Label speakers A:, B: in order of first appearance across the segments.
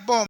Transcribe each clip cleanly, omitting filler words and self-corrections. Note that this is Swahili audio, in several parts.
A: boma.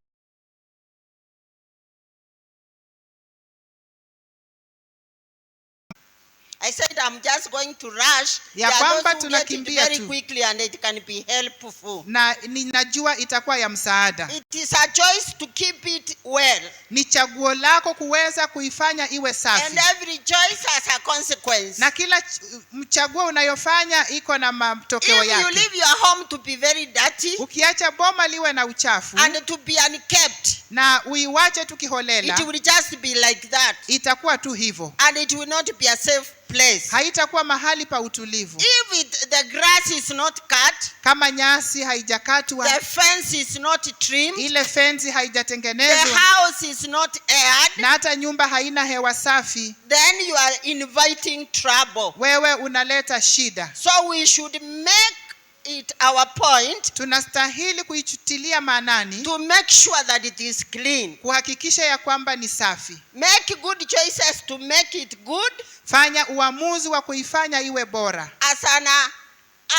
B: I said I'm just going to rush.
A: Ya kwamba tunakimbia
B: very
A: tu.
B: quickly and it can be helpful.
A: Na ninajua itakuwa ya msaada.
B: It is a choice to keep it well.
A: Ni chaguo lako kuweza kuifanya iwe safi.
B: And every choice has a consequence.
A: Na kila mchaguo unayofanya iko na matokeo yake.
B: If you leave your home to be very dirty,
A: ukiacha boma liwe na uchafu,
B: and to be unkept,
A: na uiwache tu kiholela,
B: it will just be like that.
A: Itakuwa tu hivyo.
B: And it will not be a safe place.
A: Haitakuwa mahali pa utulivu.
B: If the grass is not cut,
A: kama nyasi haijakatwa,
B: the fence is not trimmed,
A: ile fence haijatengenezwa,
B: the house is not aired,
A: na hata nyumba haina hewa safi,
B: then you are inviting trouble.
A: wewe unaleta shida.
B: So we should make it our point,
A: tunastahili kuichutilia maanani,
B: to make sure that it is clean.
A: kuhakikisha ya kwamba ni safi.
B: Make good choices to make it good.
A: Fanya uamuzi wa kuifanya iwe bora,
B: as an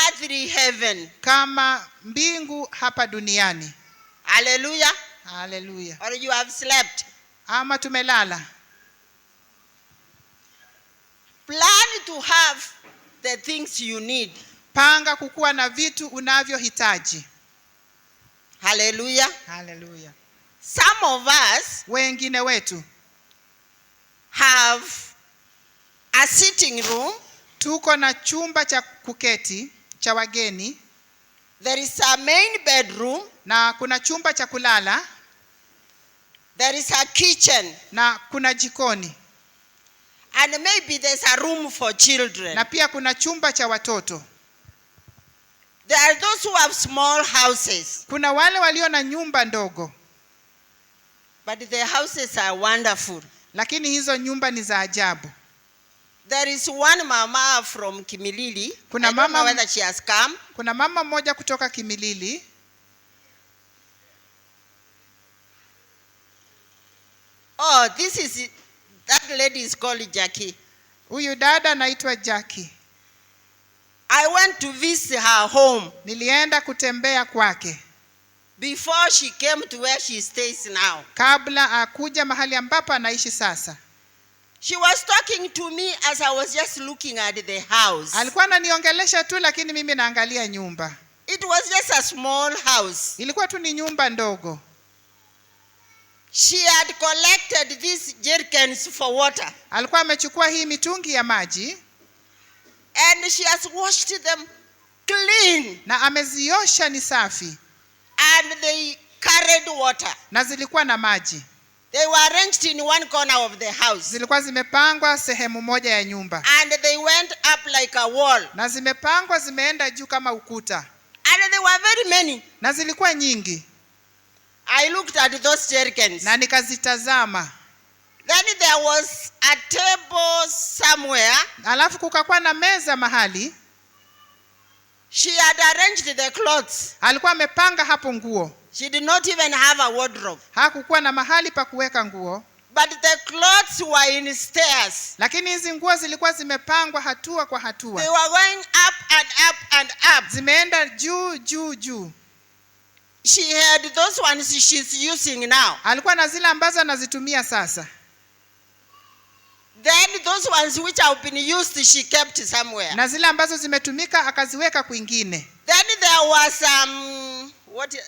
B: earthly heaven,
A: kama mbingu hapa duniani.
B: Hallelujah.
A: Hallelujah.
B: Or you have slept.
A: Ama tumelala.
B: Plan to have the things you need.
A: Panga kukuwa na vitu unavyohitaji.
B: Hallelujah.
A: Hallelujah.
B: Some of us,
A: wengine wetu,
B: have a sitting room.
A: Tuko na chumba cha kuketi cha wageni.
B: There is a main bedroom.
A: Na kuna chumba cha kulala.
B: There is a kitchen.
A: Na kuna jikoni.
B: And maybe there's a room for children.
A: Na pia kuna chumba cha watoto.
B: There are those who have small houses.
A: Kuna wale walio na nyumba ndogo.
B: But the houses are wonderful.
A: Lakini hizo nyumba ni za ajabu.
B: There is one mama from Kimilili.
A: Kuna
B: I don't know
A: mama,
B: whether she has come.
A: Kuna mama mmoja kutoka Kimilili.
B: Oh, that lady is called Jackie.
A: Huyu dada anaitwa Jackie.
B: I went to visit her home.
A: Nilienda kutembea kwake.
B: Before she came to where she stays now.
A: Kabla akuja mahali ambapo anaishi sasa.
B: She was talking to me as I was just looking at the house.
A: Alikuwa ananiongelesha tu lakini mimi naangalia nyumba.
B: It was just a small house.
A: Ilikuwa tu ni nyumba ndogo.
B: She had collected these jerrycans for water.
A: Alikuwa amechukua hii mitungi ya maji.
B: And she has washed them clean.
A: Na ameziosha ni safi.
B: And they carried water.
A: Na zilikuwa na maji.
B: They were arranged in one corner of the house.
A: Zilikuwa zimepangwa sehemu moja ya nyumba.
B: And they went up like a wall.
A: Na zimepangwa zimeenda juu kama ukuta.
B: And there were very many.
A: Na zilikuwa nyingi.
B: I looked at those jerrycans.
A: Na nikazitazama.
B: Then there was a table somewhere.
A: Alafu kukakuwa na meza mahali.
B: She had arranged the clothes.
A: Alikuwa amepanga hapo nguo.
B: She did not even have a wardrobe.
A: Hakukuwa na mahali pa kuweka nguo.
B: But the clothes were in stairs.
A: Lakini hizi nguo zilikuwa zimepangwa hatua kwa hatua.
B: They were going up and up and up.
A: Zimeenda juu juu juu.
B: She had those ones she's using now.
A: Alikuwa na zile ambazo anazitumia sasa.
B: Then those ones which have been used she kept somewhere.
A: Na zile ambazo zimetumika akaziweka kwingine.
B: Then there was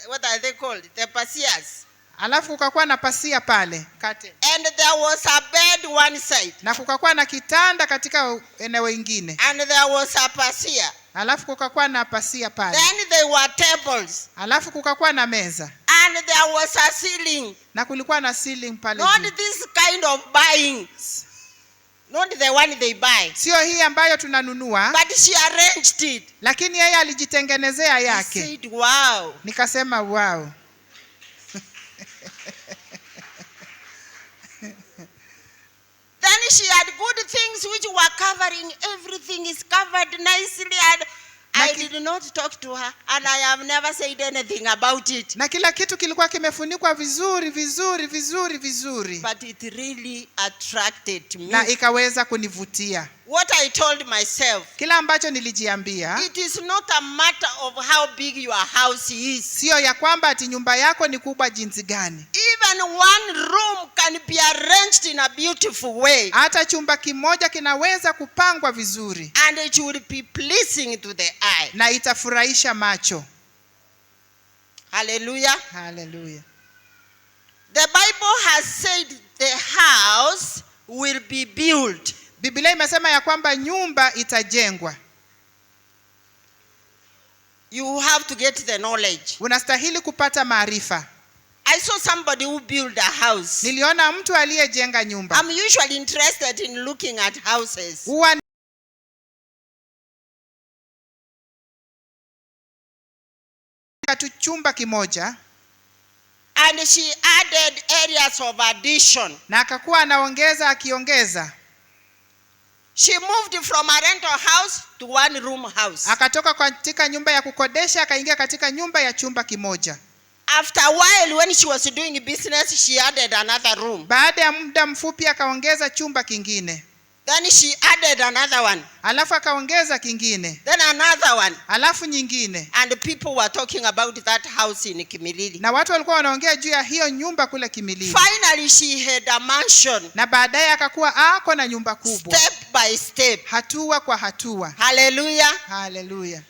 B: what are they called? The pasias.
A: Alafu kukakuwa na pasia pale, curtain.
B: And there was a bed one side.
A: Na kukakuwa na kitanda katika eneo lingine.
B: And there was a pasia.
A: Alafu kukakuwa na pasia pale.
B: Then there were tables.
A: Alafu kukakuwa na meza.
B: And there was a ceiling.
A: Na kulikuwa na ceiling pale.
B: Not this kind of buying. Not the one they buy.
A: Sio hii ambayo tunanunua.
B: But she arranged it.
A: Lakini yeye alijitengenezea yake.
B: I said, wow.
A: Nikasema wow.
B: Then she had good things which were covering. Everything is covered nicely. And I did not talk to her. And I have never said anything about it.
A: Na kila kitu kilikuwa kimefunikwa vizuri vizuri vizuri vizuri.
B: But it really attracted me.
A: Na ikaweza kunivutia.
B: what I told myself,
A: kila ambacho nilijiambia,
B: it is not a matter of how big your house is.
A: sio ya kwamba ati nyumba yako ni kubwa jinsi gani.
B: Even one room can be arranged in a beautiful way.
A: Hata chumba kimoja kinaweza kupangwa vizuri.
B: And it will be pleasing to the eye.
A: Na itafurahisha macho.
B: Hallelujah.
A: Hallelujah.
B: The Bible has said the house will be built.
A: Biblia imesema ya kwamba nyumba itajengwa.
B: You have to get the knowledge.
A: Unastahili kupata maarifa.
B: I saw somebody who built a house.
A: Niliona mtu aliyejenga nyumba.
B: I'm usually interested in looking at houses.
A: Huwa chumba kimoja.
B: And she added areas of addition.
A: Na akakuwa anaongeza akiongeza.
B: She moved from a rental house to one room house.
A: Akatoka katika nyumba ya kukodesha akaingia katika nyumba ya chumba kimoja.
B: After a while, when she was doing business, she added another room.
A: Baada ya muda mfupi akaongeza chumba kingine.
B: Then she added another one.
A: Alafu akaongeza kingine.
B: Then another one.
A: Alafu nyingine.
B: And people were talking about that house in Kimilili.
A: Na watu walikuwa wanaongea juu ya hiyo nyumba kule Kimilili.
B: Finally she had a mansion.
A: Na baadaye akakuwa ako na nyumba kubwa.
B: Step by step.
A: Hatua kwa hatua.
B: Hallelujah.
A: Hallelujah.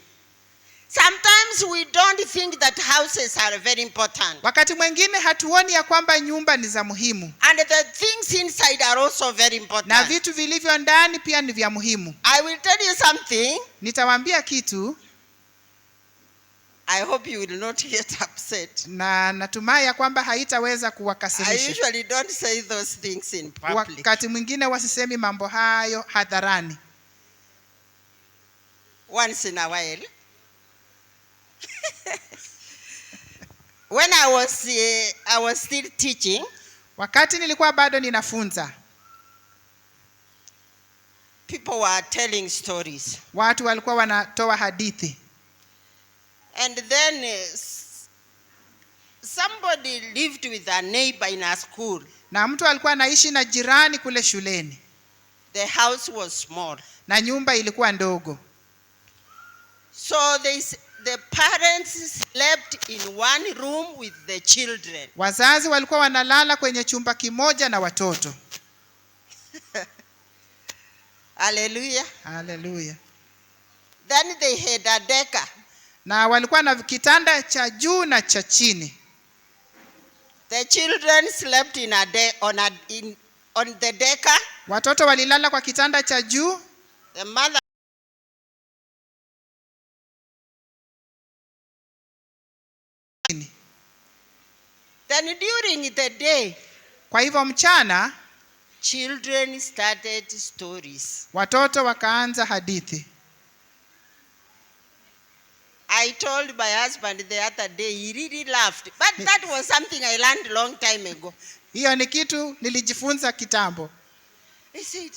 B: Sometimes we don't think that houses are very important.
A: Wakati mwingine hatuoni ya kwamba nyumba ni za muhimu.
B: And the things inside are also very important.
A: Na vitu vilivyo ndani pia ni vya muhimu.
B: I will tell you something.
A: Nitawaambia kitu.
B: I hope you will not get upset.
A: Na natumai ya kwamba haitaweza kuwakasirisha.
B: I usually don't say those things in public.
A: Wakati mwingine wasisemi mambo hayo hadharani.
B: Once in a while. When I was still teaching,
A: wakati nilikuwa bado ninafunza,
B: people were telling stories.
A: Watu walikuwa wanatoa hadithi.
B: And then somebody lived with a neighbor in a school.
A: Na mtu alikuwa anaishi na jirani kule shuleni.
B: The house was small.
A: Na nyumba ilikuwa ndogo.
B: So the parents slept in one room with the children.
A: Wazazi walikuwa wanalala kwenye chumba kimoja na watoto.
B: Hallelujah.
A: Hallelujah.
B: Then they had a decker.
A: Na walikuwa na kitanda cha juu na cha chini.
B: The children slept on the decker.
A: Watoto walilala kwa kitanda cha juu.
B: The mother Then during the day,
A: kwa hivyo mchana,
B: children started stories.
A: Watoto wakaanza hadithi.
B: I told my husband the other day, he really laughed. But that was something I learned a long time ago.
A: Hiyo ni kitu nilijifunza kitambo.
B: He said,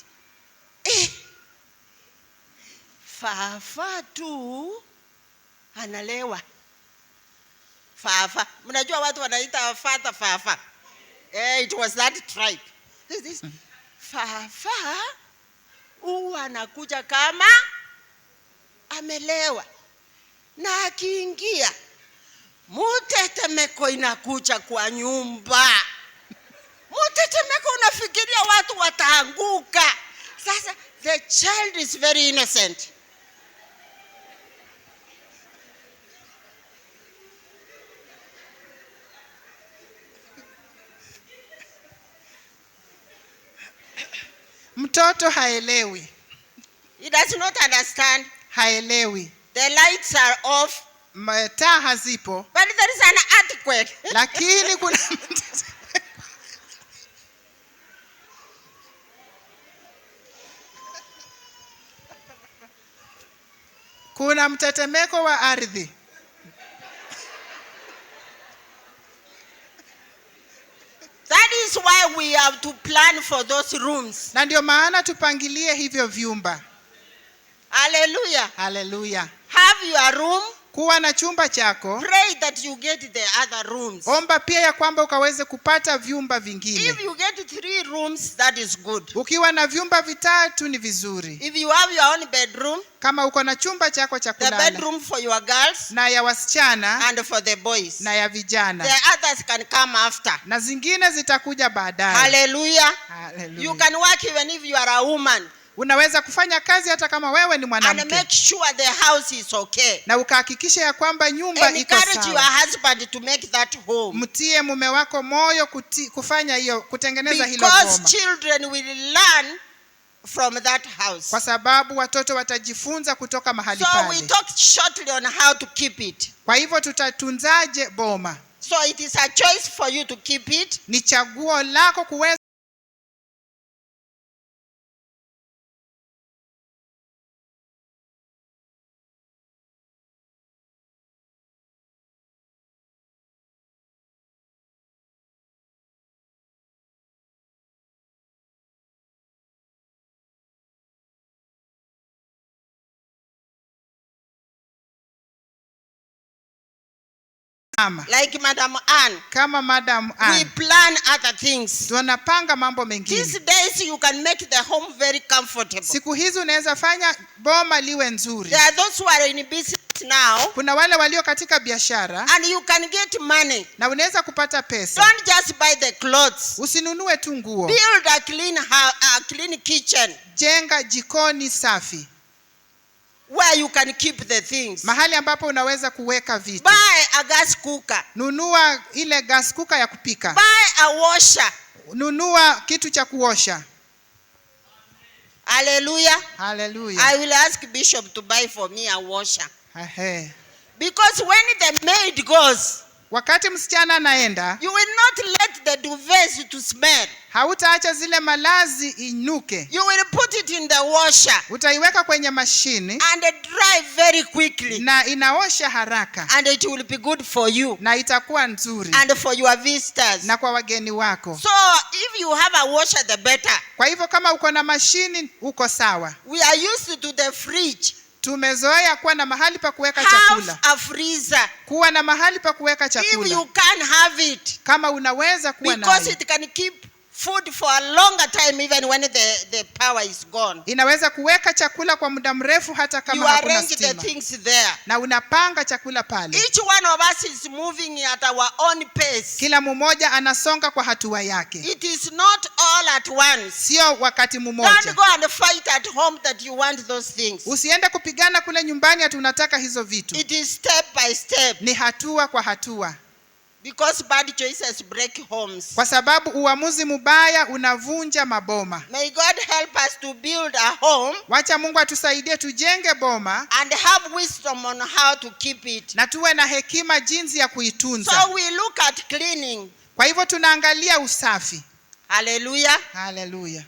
B: Fafa tu analewa. Fafa. Mnajua watu wanaita father Fafa. It was that tribe. This Fafa anakuja kama amelewa. Na akiingia mutetemeko inakuja kwa nyumba. Mutetemeko unafikiria watu wataanguka. Sasa the child is very innocent.
A: Mtoto haelewi.
B: He does not understand.
A: Haelewi.
B: The lights are off.
A: Taa hazipo.
B: But there is an earthquake.
A: Lakini kuna kuna mtetemeko wa ardhi.
B: That is why we have to plan for those rooms.
A: Na ndio maana tupangilie hivyo vyumba.
B: Hallelujah.
A: Hallelujah.
B: Have your room.
A: kuwa na chumba chako,
B: pray that you get the other rooms.
A: omba pia ya kwamba ukaweze kupata vyumba vingine.
B: If you get 3 rooms, that is good.
A: Ukiwa na vyumba vitatu ni vizuri.
B: If you have your own bedroom,
A: Kama uko na chumba chako cha
B: the
A: kulala,
B: bedroom for your girls
A: na ya wasichana
B: and for the boys,
A: na ya vijana,
B: the others can come after.
A: na zingine zitakuja baadaye.
B: Hallelujah.
A: Hallelujah.
B: You can work even if you are a woman,
A: Unaweza kufanya kazi hata kama wewe ni
B: and
A: mwanamke,
B: make sure the house is okay.
A: na ukahakikisha ya kwamba nyumba iko
B: Encourage your
A: sawa.
B: husband to make that home,
A: Mtie mume wako moyo kufanya hiyo, kutengeneza hilo
B: because
A: boma,
B: children will learn from that house.
A: kwa sababu watoto watajifunza kutoka mahali
B: So we
A: pale.
B: talked shortly on how to keep it.
A: Kwa hivyo tutatunzaje boma?
B: So it is a choice for you to keep it.
A: Ni chaguo lako kuweza
B: Like Madam Ann,
A: kama Madam
B: we
A: Ann.
B: plan other things.
A: Tunapanga mambo
B: These
A: mengine.
B: days you can make the home very comfortable.
A: Siku hizi unaweza fanya boma liwe nzuri.
B: There are those who are in business now,
A: Kuna wale walio katika biashara,
B: and you can get money.
A: na unaweza kupata pesa.
B: Don't just buy the clothes.
A: Usinunue tu nguo.
B: Build a clean kitchen
A: Jenga jikoni safi,
B: where you can keep the things.
A: mahali ambapo unaweza kuweka vitu.
B: Buy a gas cooker.
A: Nunua ile gas cooker ya kupika.
B: Buy a washer.
A: Nunua kitu cha kuosha.
B: Hallelujah.
A: Hallelujah.
B: I will ask Bishop to buy for me a washer.
A: Ehe.
B: Because when the maid goes,
A: Wakati msichana anaenda,
B: you will not let the duvets to smell.
A: hautaacha zile malazi inuke.
B: You will put it in the washer
A: Utaiweka kwenye mashini
B: and dry very quickly.
A: na inaosha haraka,
B: And it will be good for you
A: na itakuwa nzuri
B: and for your visitors.
A: na kwa wageni wako.
B: So if you have a washer, the better.
A: Kwa hivyo kama uko na mashini uko sawa.
B: We are used to the fridge.
A: Tumezoea kuwa na mahali pa kuweka
B: Have
A: chakula.
B: a freezer.
A: Kuwa na mahali pa kuweka
B: If
A: chakula.
B: you can have it,
A: Kama unaweza kuwa
B: because
A: nayo.
B: it can keep food for a longer time even when the power is gone.
A: Inaweza kuweka chakula kwa muda mrefu hata
B: You
A: kama hakuna
B: arrange the
A: stima.
B: things there.
A: Na unapanga chakula pale.
B: Each one of us is moving at our own pace.
A: Kila mmoja anasonga kwa hatua yake.
B: It is not all at once.
A: Sio wakati
B: Don't
A: mmoja.
B: go and fight at home that you want those things.
A: Usiende kupigana kule nyumbani ati unataka hizo vitu.
B: It is step by step.
A: Ni hatua kwa hatua.
B: Because bad choices break homes.
A: Kwa sababu uamuzi mbaya unavunja maboma.
B: May God help us to build a home
A: Wacha Mungu atusaidie tujenge boma
B: and have wisdom on how to keep it.
A: na tuwe na hekima jinsi ya kuitunza.
B: So we look at cleaning.
A: Kwa hivyo tunaangalia usafi.
B: Hallelujah.
A: Hallelujah.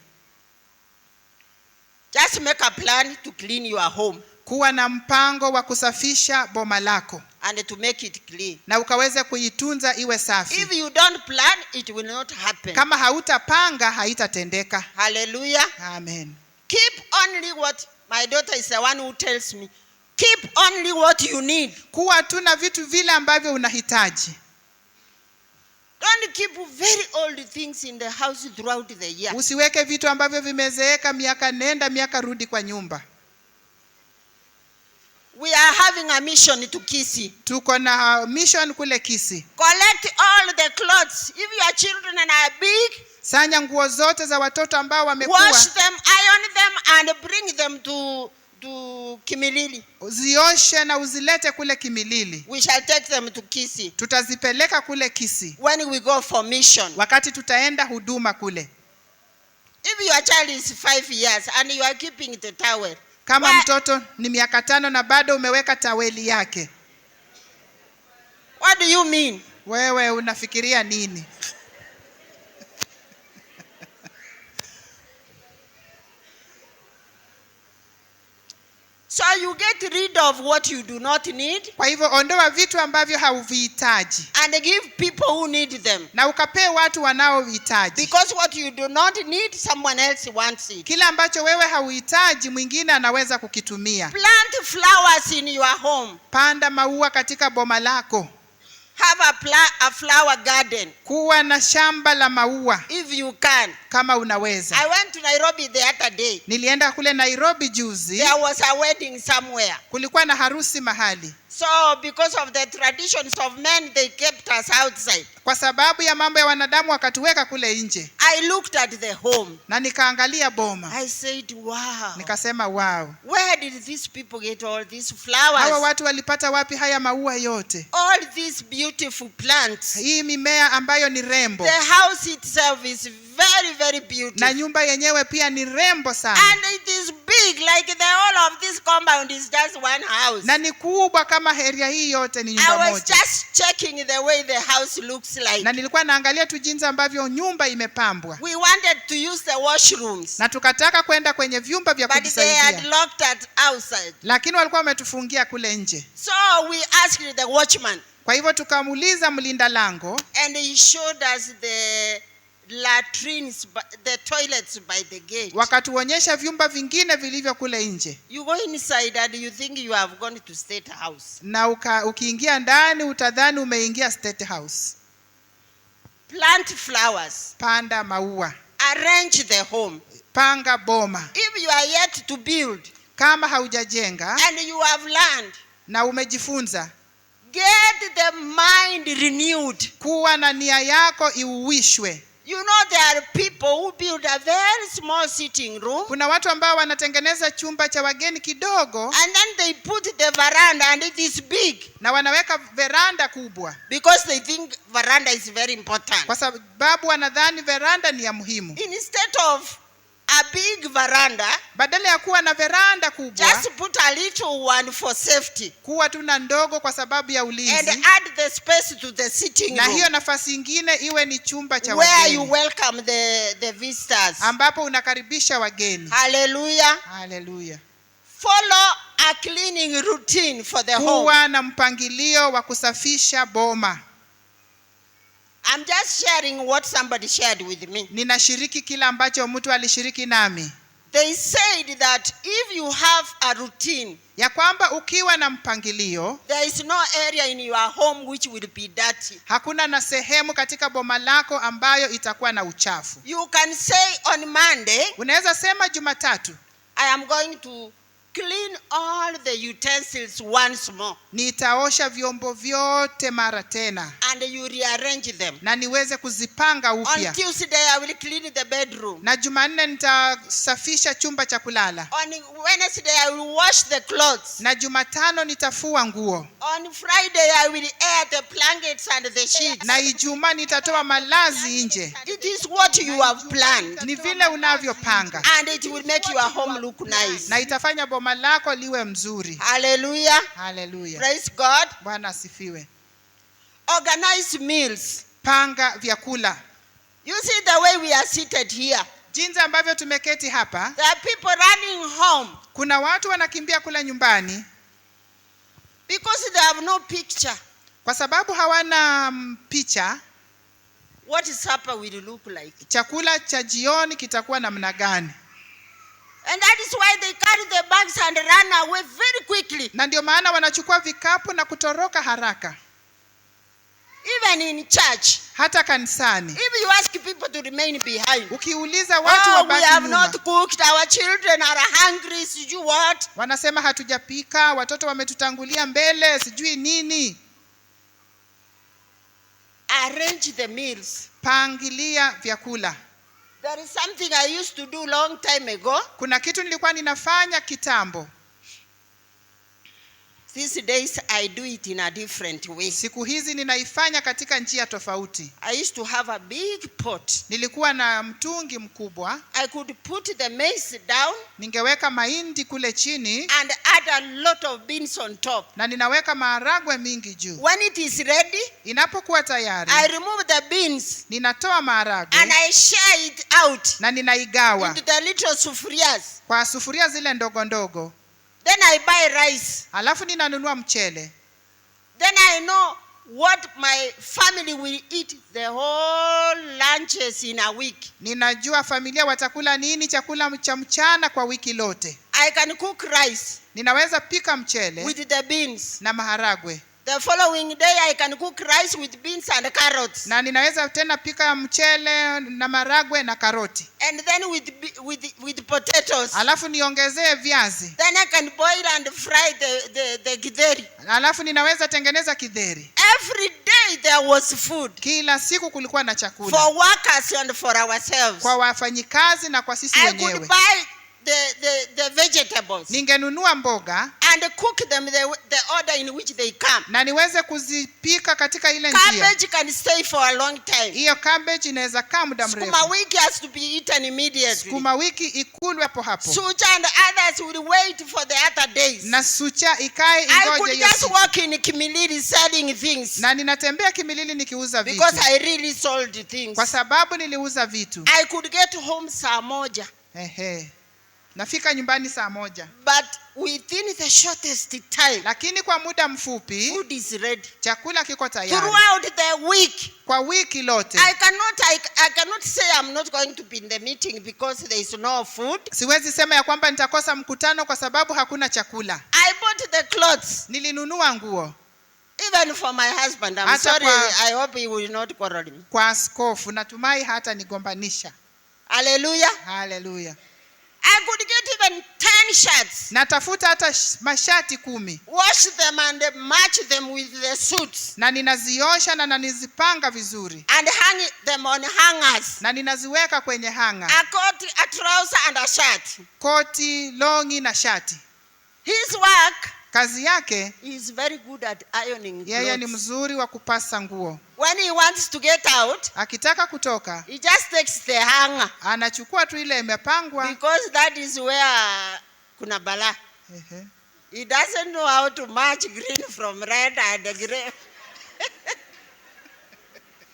B: Just make a plan to clean your home
A: Kuwa na mpango wa kusafisha boma lako
B: and to make it clean.
A: na ukaweze kuitunza iwe safi.
B: If you don't plan, it will not happen.
A: Kama hautapanga haitatendeka.
B: Hallelujah.
A: Amen.
B: Keep only what, my daughter is the one who tells me, keep only what you need.
A: Kuwa tu na vitu vile ambavyo unahitaji.
B: Don't keep very old things in the house throughout the year.
A: Usiweke vitu ambavyo vimezeeka miaka nenda miaka rudi kwa nyumba.
B: We are having a mission to Kisii.
A: Tuko na mission kule Kisii.
B: Collect all the clothes. If your children are big,
A: Sanya nguo zote za watoto ambao wamekuwa.
B: wash them, iron them, and bring them to Kimilili.
A: Zioshe na uzilete kule Kimilili.
B: We shall take them to Kisii
A: Tutazipeleka kule Kisii
B: when we go for mission.
A: wakati tutaenda huduma kule.
B: If your child is 5 years and you are keeping the towel,
A: Kama mtoto ni miaka 5 na bado umeweka taweli yake,
B: what do you mean?
A: wewe unafikiria nini?
B: So you get rid of what you do not need
A: Kwa hivyo ondoa vitu ambavyo hauvihitaji
B: and give people who need them.
A: na ukapee watu wanaohitaji.
B: Because what you do not need, someone else wants it.
A: Kila ambacho wewe hauhitaji mwingine anaweza kukitumia.
B: Plant flowers in your home.
A: Panda maua katika boma lako.
B: Have a flower garden
A: Kuwa na shamba la maua
B: if you can.
A: kama unaweza.
B: I went to Nairobi the other day.
A: Nilienda kule Nairobi juzi.
B: There was a wedding somewhere.
A: Kulikuwa na harusi mahali.
B: So because of the traditions of men, they kept us outside.
A: Kwa sababu ya mambo ya wanadamu wakatuweka kule nje.
B: I looked at the home.
A: Na nikaangalia boma.
B: I said, wow.
A: Nikasema wow.
B: Where did these people get all these
A: Hawa
B: flowers?
A: watu walipata wapi haya maua yote?
B: All these beautiful plants.
A: Hii mimea ambayo ni rembo.
B: The house itself is very, very beautiful.
A: Na nyumba yenyewe pia ni rembo sana.
B: And it is big, like the whole of this compound is just one house.
A: Na ni kubwa kama area hii yote ni
B: I
A: nyumba
B: was
A: moja.
B: just checking the way the house looks like.
A: Na nilikuwa naangalia tu jinsi ambavyo nyumba imepambwa.
B: We wanted to use the washrooms,
A: Na tukataka kwenda kwenye vyumba vya
B: but they had
A: kujisaidia.
B: locked us outside.
A: Lakini walikuwa wametufungia kule nje.
B: So we asked the watchman,
A: Kwa hivyo tukamuuliza mlinda lango
B: and he showed us the latrines, the toilets by the gate.
A: wakatuonyesha vyumba vingine vilivyo kule nje.
B: You go inside and you think you have gone to State House.
A: Na ukiingia ndani utadhani umeingia State House.
B: Plant flowers.
A: Panda maua.
B: Arrange the home.
A: Panga boma.
B: If you are yet to build
A: Kama haujajenga
B: and you have learned,
A: na umejifunza,
B: get the mind renewed.
A: kuwa na nia yako iuishwe.
B: You know there are people who build a very small sitting room
A: Kuna watu ambao wanatengeneza chumba cha wageni kidogo
B: and then they put the veranda and it is big
A: na wanaweka veranda kubwa
B: because they think veranda is very important.
A: kwa sababu wanadhani veranda ni ya muhimu.
B: Instead of a big veranda,
A: Badala ya kuwa na veranda kubwa,
B: just put a little one for safety
A: kuwa tu na ndogo kwa sababu ya
B: and
A: ulinzi.
B: add the space to the sitting
A: Na hiyo
B: room
A: nafasi ingine iwe ni chumba cha
B: where you
A: wageni
B: welcome the visitors.
A: ambapo unakaribisha wageni.
B: Hallelujah.
A: Haleluya.
B: Follow a cleaning routine for the home.
A: Kuwa na mpangilio wa kusafisha boma.
B: I'm just sharing what somebody shared with me.
A: Ninashiriki kila ambacho mtu alishiriki nami.
B: They said that if you have a routine,
A: Ya kwamba ukiwa na mpangilio,
B: there is no area in your home which will be dirty.
A: hakuna na sehemu katika boma lako ambayo itakuwa na uchafu.
B: You can say on Monday,
A: Unaweza sema Jumatatu,
B: I am going to clean all the utensils once more,
A: nitaosha vyombo vyote mara tena
B: and you rearrange them.
A: na niweze kuzipanga
B: On
A: upya.
B: Tuesday, I will clean the bedroom.
A: Na Jumanne nitasafisha chumba cha kulala.
B: On Wednesday, I will wash the clothes.
A: Na Jumatano nitafua nguo.
B: On Friday, I will air the blankets and the sheets.
A: Na Ijumaa nitatoa malazi nje.
B: It is what you have planned,
A: Ni vile unavyopanga.
B: and it will make your home look nice.
A: Na itafanya boma lako liwe mzuri.
B: Hallelujah.
A: Haleluya.
B: Praise God.
A: Bwana asifiwe.
B: Organize meals.
A: Panga vyakula.
B: You see the way we are seated here.
A: Jinsi ambavyo tumeketi hapa,
B: There are people running home
A: kuna watu wanakimbia kula nyumbani
B: because they have no picture.
A: kwa sababu hawana picha.
B: What supper will look like.
A: Chakula cha jioni kitakuwa namna gani?
B: And that is why they carry the bags and run away very quickly.
A: Na ndio maana wanachukua vikapu na kutoroka haraka.
B: Even in church,
A: Hata kanisani,
B: if you ask people to remain behind,
A: ukiuliza watu
B: oh, we
A: wabaki
B: have
A: nyuma,
B: not cooked, our children are hungry, you what?
A: wanasema hatujapika, watoto wametutangulia mbele, sijui nini.
B: Arrange the meals.
A: Pangilia vyakula.
B: There is something I used to do long time ago.
A: Kuna kitu nilikuwa ninafanya kitambo.
B: These days I do it in a different way.
A: Siku hizi ninaifanya katika njia tofauti.
B: I used to have a big pot.
A: Nilikuwa na mtungi mkubwa.
B: I could put the maize down
A: Ningeweka mahindi kule chini
B: and add a lot of beans on top.
A: na ninaweka maharagwe mingi juu.
B: When it is ready,
A: Inapokuwa tayari,
B: I remove the beans
A: ninatoa
B: and
A: maharagwe
B: I share it out
A: na ninaigawa
B: into the little sufurias.
A: kwa sufuria zile ndogo ndogo.
B: Then I buy rice.
A: Alafu ninanunua mchele.
B: Then I know what my family will eat the whole lunches in a week.
A: Ninajua familia watakula nini chakula cha mchana kwa wiki lote.
B: I can cook rice.
A: Ninaweza pika mchele
B: with the beans.
A: na maharagwe.
B: The following day I can cook rice with beans and carrots.
A: Na ninaweza tena pika mchele na maharagwe na karoti.
B: And then with potatoes.
A: Alafu niongezee viazi.
B: Then I can boil and fry the githeri.
A: Alafu ninaweza tengeneza kidheri.
B: Every day there was food.
A: Kila siku kulikuwa na chakula.
B: For workers and for ourselves.
A: Kwa wafanyikazi na kwa sisi wenyewe.
B: I could buy the vegetables.
A: Ningenunua mboga
B: and cook them the order in which they come.
A: Na niweze kuzipika katika ile njia.
B: Cabbage can stay for a long time.
A: Hiyo cabbage inaweza kaa muda mrefu.
B: Sukuma wiki has to be eaten immediately.
A: Sukuma wiki ikulwe hapo hapo.
B: Sucha and others will wait for the other days.
A: Na sucha ikae ingoje hiyo.
B: I could just walk in Kimilili selling things.
A: Na ninatembea Kimilili nikiuza vitu.
B: Because I really sold things.
A: Kwa sababu niliuza vitu.
B: I could get home saa moja.
A: Nafika nyumbani saa moja.
B: But within the shortest time.
A: Lakini kwa muda mfupi.
B: Food is ready.
A: Chakula kiko tayari.
B: Throughout the week.
A: Kwa wiki lote.
B: I cannot say I'm not going to be in the meeting because there is no food.
A: Siwezi sema ya kwamba nitakosa mkutano kwa sababu hakuna chakula.
B: I bought the clothes.
A: Nilinunua nguo.
B: Even for my husband. I'm sorry. I hope he will not quarrel me.
A: Kwa askofu natumai hata nigombanisha.
B: Hallelujah.
A: Hallelujah.
B: I could get even 10 shirts.
A: Natafuta hata mashati 10.
B: Wash them and match them with the suits.
A: Na ninaziosha na ninazipanga vizuri.
B: And hang them on hangers.
A: Na ninaziweka kwenye hanga.
B: A coat, a trouser and a shirt.
A: Koti, longi na shati.
B: His work.
A: Kazi yake.
B: He is very good at ironing clothes.
A: Yeye ni mzuri wa kupasa nguo.
B: When he wants to get out,
A: akitaka kutoka,
B: he just takes the hanger.
A: Anachukua tu ile imepangwa.
B: Because that is where kuna bala. He doesn't know how to match green from red and grey.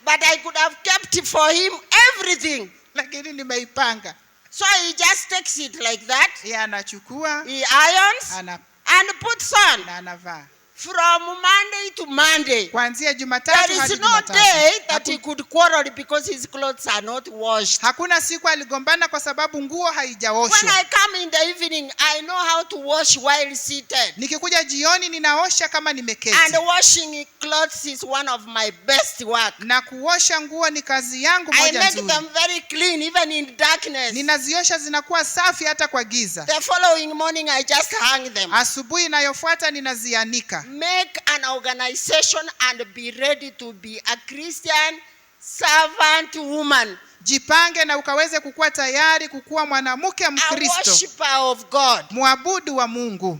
B: But I could have kept for him everything.
A: Lakini nimeipanga.
B: So he just takes it like that.
A: Yeye anachukua.
B: He irons. And puts on.
A: Na anavaa.
B: From Monday to Monday.
A: Kuanzia Jumatatu hadi Jumatatu.
B: There is no day that he could quarrel because his clothes are not washed.
A: Hakuna siku aligombana kwa sababu nguo haijaoshwa.
B: When I come in the evening, I know how to wash while seated.
A: Nikikuja jioni ninaosha kama nimeketi.
B: And washing clothes is one of my best work.
A: Na kuosha nguo ni kazi yangu moja nzuri.
B: I make them very clean even in darkness.
A: Ninaziosha zinakuwa safi hata kwa giza.
B: The following morning I just hang them.
A: Asubuhi inayofuata ninazianika.
B: Make an organization and be ready to be a Christian servant woman.
A: Jipange na ukaweze kukuwa tayari kukuwa mwanamke Mkristo.
B: A worshiper of God.
A: Muabudu wa Mungu.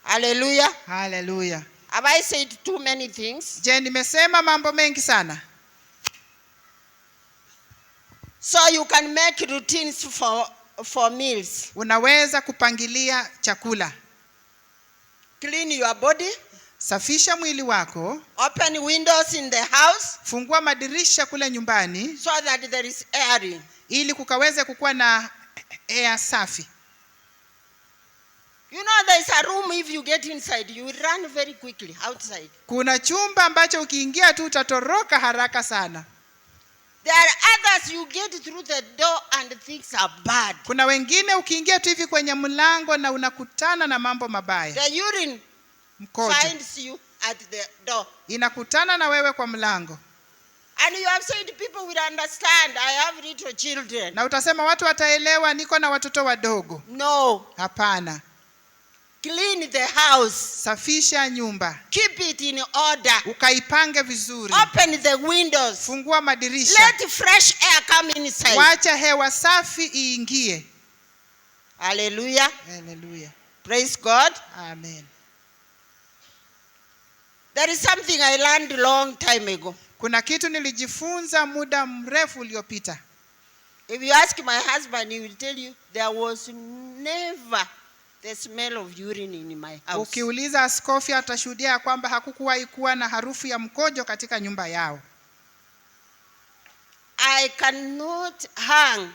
B: Hallelujah.
A: Hallelujah.
B: Have I said too many things?
A: Je, nimesema mambo mengi sana?
B: So you can make routines for meals.
A: Unaweza kupangilia chakula.
B: Clean your body.
A: Safisha mwili wako.
B: Open windows in the house.
A: Fungua madirisha kule nyumbani.
B: So that there is air.
A: Ili kukaweze kukuwa na air safi.
B: You know there is a room if you get inside you run very quickly outside.
A: Kuna chumba ambacho ukiingia tu utatoroka haraka sana.
B: There are others you get through the door and things are bad.
A: Kuna wengine ukiingia tu hivi kwenye mlango na unakutana na mambo mabaya.
B: The urine
A: mkojo
B: finds you at the door.
A: Inakutana na wewe kwa mlango.
B: And you have said people will understand. I have little children.
A: Na utasema watu wataelewa niko na watoto wadogo.
B: No.
A: Hapana.
B: Clean the house.
A: Safisha nyumba.
B: Keep it in order.
A: Ukaipange vizuri.
B: Open the windows.
A: Fungua madirisha.
B: Let fresh air come inside.
A: Wacha hewa safi iingie.
B: Hallelujah.
A: Hallelujah.
B: Praise God.
A: Amen.
B: There is something I learned a long time ago.
A: Kuna kitu nilijifunza muda mrefu uliopita.
B: If you ask my husband, he will tell you there was never the smell of urine in my house.
A: Ukiuliza askofu atashuhudia kwamba hakukuwahi kuwa na harufu ya mkojo katika nyumba yao.
B: I cannot hang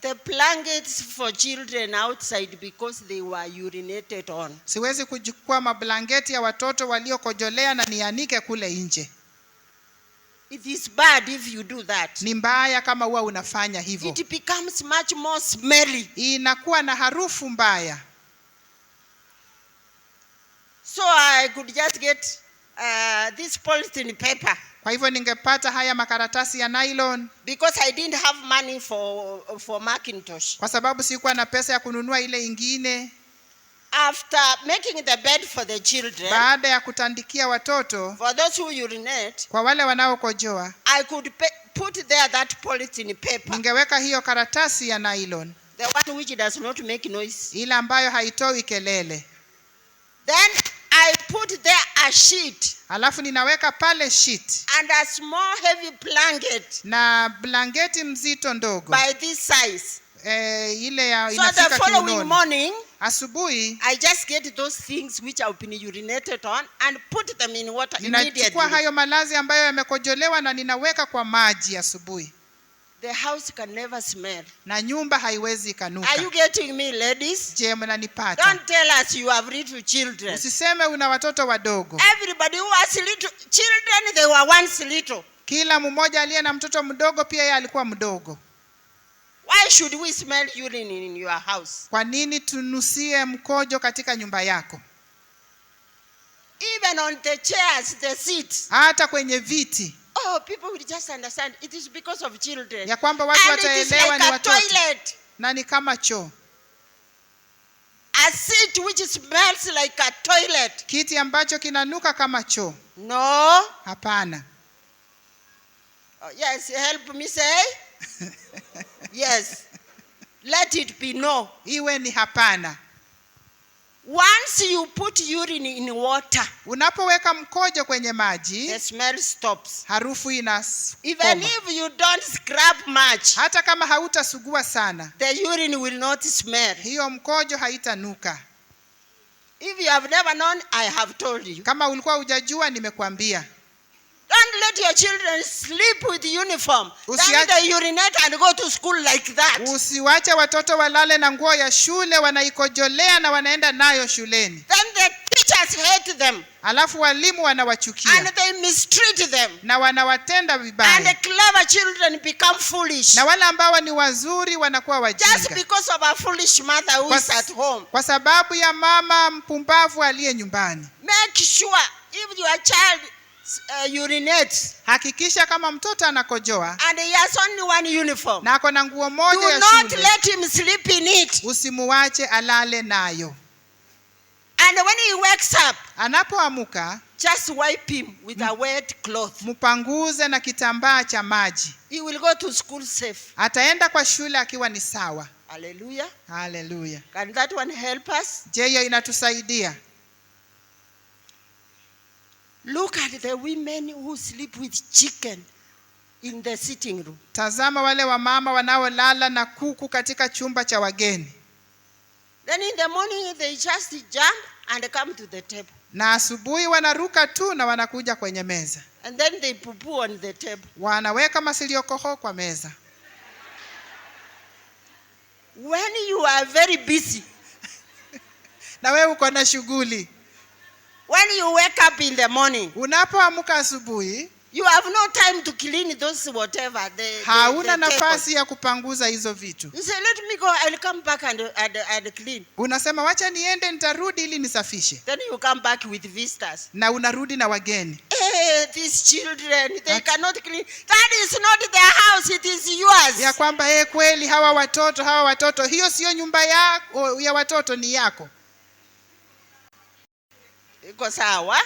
B: the blankets for children outside because they were urinated on.
A: Siwezi kuchukua mablanketi ya watoto waliokojolea na nianike kule nje.
B: It is bad if you do that.
A: Ni mbaya kama huwa unafanya hivyo.
B: It becomes much more smelly.
A: Inakuwa na harufu mbaya.
B: So I could just get this polythene paper.
A: Kwa hivyo ningepata haya makaratasi ya nylon.
B: Because I didn't have money for Macintosh.
A: Kwa sababu sikuwa na pesa ya kununua ile ingine.
B: After making the bed for the children,
A: baada ya kutandikia watoto,
B: for those who urinate,
A: kwa wale wanaokojoa,
B: I could put there that polythene paper.
A: Ningeweka hiyo karatasi ya nylon.
B: The one which does not make noise.
A: Ile ambayo haitoi kelele.
B: Then I put there a sheet.
A: Alafu ninaweka pale sheet.
B: And a small heavy blanket.
A: Na blanketi mzito ndogo.
B: By this size.
A: Ile ya
B: inafika kiunoni. So the following morning,
A: asubuhi,
B: I just get those things which have been urinated on and put them in water immediately.
A: Ninachukua hayo malazi ambayo yamekojolewa na ninaweka kwa maji asubuhi.
B: The house can never smell.
A: Na nyumba haiwezi kanuka.
B: Are you getting me, ladies?
A: Je, mnanipata?
B: Don't tell us you have little children.
A: Usiseme una watoto wadogo.
B: Everybody who has little children, they were once little.
A: Kila mmoja aliye na mtoto mdogo pia yeye alikuwa mdogo.
B: Why should we smell urine in your house?
A: Kwa nini tunusie mkojo katika nyumba yako?
B: Even on the chairs, the seats.
A: Hata kwenye viti.
B: Oh, people will just understand it is because of children.
A: Ya kwamba watu wataelewa ni watoto.
B: Toilet.
A: Na ni kama choo.
B: A seat which smells like a toilet.
A: Kiti ambacho kinanuka kama choo.
B: No.
A: Hapana.
B: Oh, yes, help me say. Yes. Let it be no.
A: Iwe ni hapana.
B: Once you put urine in water,
A: unapoweka mkojo kwenye maji,
B: the smell stops.
A: Harufu inakoma.
B: Even if you don't scrub much,
A: hata kama hautasugua sana,
B: the urine will not smell.
A: Hiyo mkojo haitanuka.
B: If you have never known, I have told you.
A: Kama ulikuwa hujajua, nimekuambia.
B: Don't let your children sleep with uniform. Then they urinate and go to school like that.
A: Usiwache watoto walale na nguo ya shule, wanaikojolea na wanaenda nayo shuleni.
B: Then the teachers hate them.
A: Alafu walimu wanawachukia.
B: And they mistreat them.
A: Na wanawatenda vibaya.
B: And the clever children become foolish.
A: Na wale ambao ni wazuri wanakuwa wajinga.
B: Just because of a foolish mother who is at home.
A: Kwa sababu ya mama mpumbavu aliye nyumbani.
B: Make sure if your child urinates,
A: hakikisha kama mtoto anakojoa,
B: and he has only one uniform,
A: na ako na nguo moja ya
B: shule, do not let him sleep in it.
A: Usimuache alale nayo.
B: And when he wakes up,
A: anapoamuka,
B: just wipe him with a wet cloth.
A: Mpanguze na kitambaa cha maji.
B: He will go to school safe.
A: Ataenda kwa shule akiwa ni sawa.
B: Hallelujah.
A: Hallelujah.
B: Can that one help us?
A: Je, hiyo inatusaidia?
B: Look at the women who sleep with chicken in the sitting room.
A: Tazama wale wamama wanaolala na kuku katika chumba cha wageni.
B: Then in the morning they just jump and come to the table.
A: Na asubuhi wanaruka tu na wanakuja kwenye meza.
B: And then they poo on the table.
A: Wanaweka masiliokoho kwa meza.
B: When you are very busy.
A: Na wewe uko na shughuli.
B: When you wake up in the morning,
A: unapoamka asubuhi,
B: you have no time to clean those whatever.
A: Hauna nafasi ya kupanguza hizo vitu.
B: You say, let me go, I'll come back and clean.
A: Unasema wacha niende nitarudi ili nisafishe.
B: Then you come back with visitors.
A: Na unarudi na wageni.
B: Hey, these children, they cannot clean. That is not their house, it is yours.
A: Ya kwamba kweli hawa watoto, hiyo sio nyumba yako, ya watoto ni yako.
B: Iko sawa?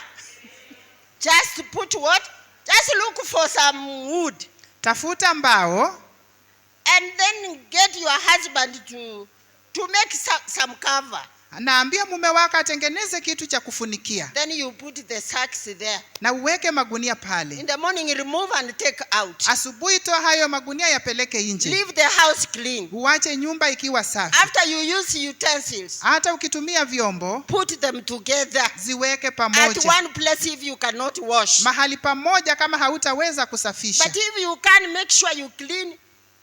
B: Just put what? Just look for some wood.
A: Tafuta mbao.
B: And then get your husband to make some cover.
A: Naambia mume wako atengeneze kitu cha kufunikia.
B: Then you put the sacks there.
A: Na uweke magunia pale.
B: In the morning remove and take out.
A: Asubuhi toa hayo magunia yapeleke nje.
B: Leave the house clean.
A: Uache nyumba ikiwa safi.
B: After you use utensils,
A: hata ukitumia vyombo,
B: put them together.
A: Ziweke pamoja.
B: At one place if you cannot wash.
A: Mahali pamoja kama hautaweza kusafisha.
B: But if you can, make sure you clean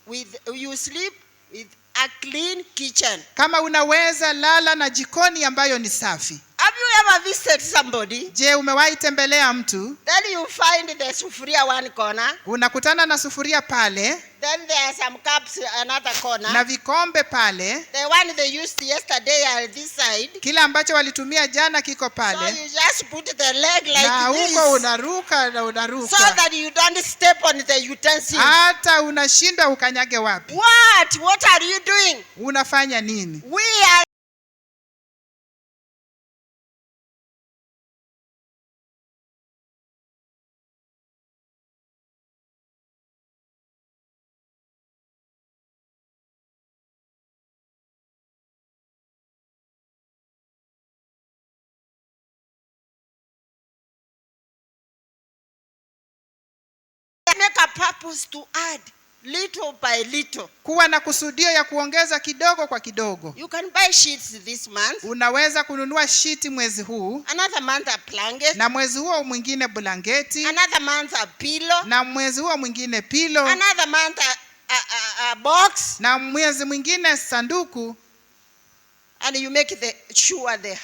B: with, you sleep with a clean kitchen.
A: Kama unaweza lala na jikoni ambayo ni safi.
B: Have you ever visited somebody?
A: Je, umewahi tembelea mtu?
B: Then you find the sufuria one corner.
A: Unakutana na sufuria pale.
B: Then there are some cups another corner.
A: Na vikombe pale.
B: The one they used yesterday at this side.
A: Kile ambacho walitumia jana kiko pale.
B: So you just put the leg like
A: na
B: this.
A: Na huko unaruka na unaruka.
B: So that you don't step on the utensils.
A: Hata unashindwa ukanyage wapi.
B: What are you doing?
A: Unafanya nini?
B: We are make a purpose to add little by little.
A: Kuwa na kusudio ya kuongeza kidogo kwa kidogo.
B: You can buy sheets this month.
A: Unaweza kununua shiti mwezi huu.
B: Another month a blanket.
A: Na mwezi huo mwingine blanketi.
B: Another month a pillow.
A: Na mwezi huo mwingine pillow.
B: Another month a box.
A: Na mwezi mwingine sanduku.
B: And you make sure the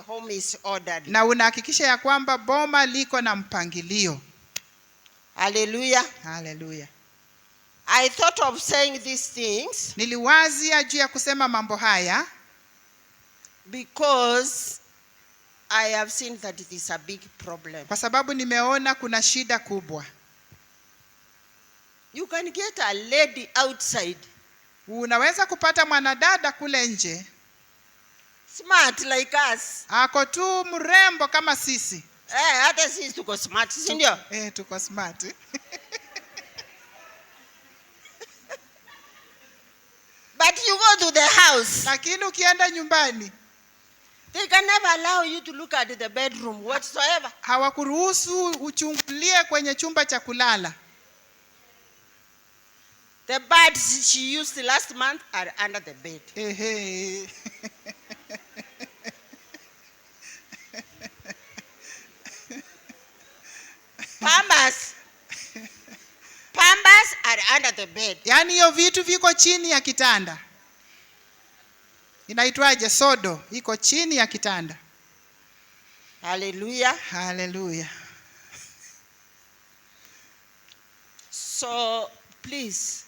B: home is ordered.
A: Na unahakikisha ya kwamba boma liko na mpangilio.
B: Hallelujah.
A: Hallelujah.
B: I thought of saying these things.
A: Niliwazia juu ya kusema mambo haya.
B: Because I have seen that it is a big problem.
A: Kwa sababu nimeona kuna shida kubwa.
B: You can get a lady outside.
A: Unaweza kupata mwanadada kule nje.
B: Smart like us.
A: Ako tu mrembo kama sisi.
B: Hata sisi tuko smart, si ndio?
A: Tuko smart.
B: But you go to the house.
A: Lakini ukienda nyumbani,
B: they can never allow you to look at the bedroom whatsoever.
A: Hawakuruhusu uchungulie kwenye chumba cha kulala.
B: The birds she used last month are under the bed. Pampers are under the bed.
A: Yaani hiyo vitu viko chini ya kitanda. Inaitwaje? Sodo iko chini ya kitanda.
B: Hallelujah.
A: Hallelujah.
B: So please,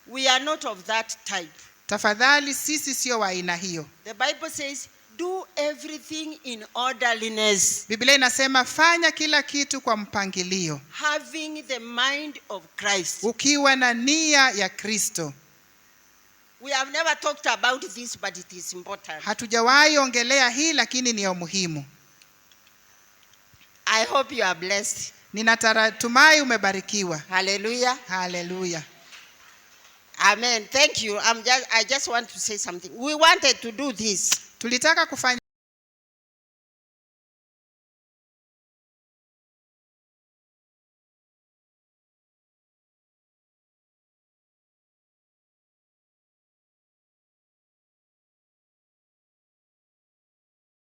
B: we are not of that type.
A: Tafadhali sisi sio wa aina hiyo.
B: The Bible says do everything in orderliness.
A: Biblia inasema fanya kila kitu kwa mpangilio.
B: Having the mind of Christ.
A: Ukiwa na nia ya Kristo.
B: We have never talked about this, but it is important.
A: Hatujawahi ongelea hii lakini ni ya muhimu.
B: I hope you are blessed.
A: Ninatumai umebarikiwa.
B: Hallelujah.
A: Hallelujah.
B: Amen. Thank you. I just want to say something. We wanted to do this.
A: Tulitaka kufanya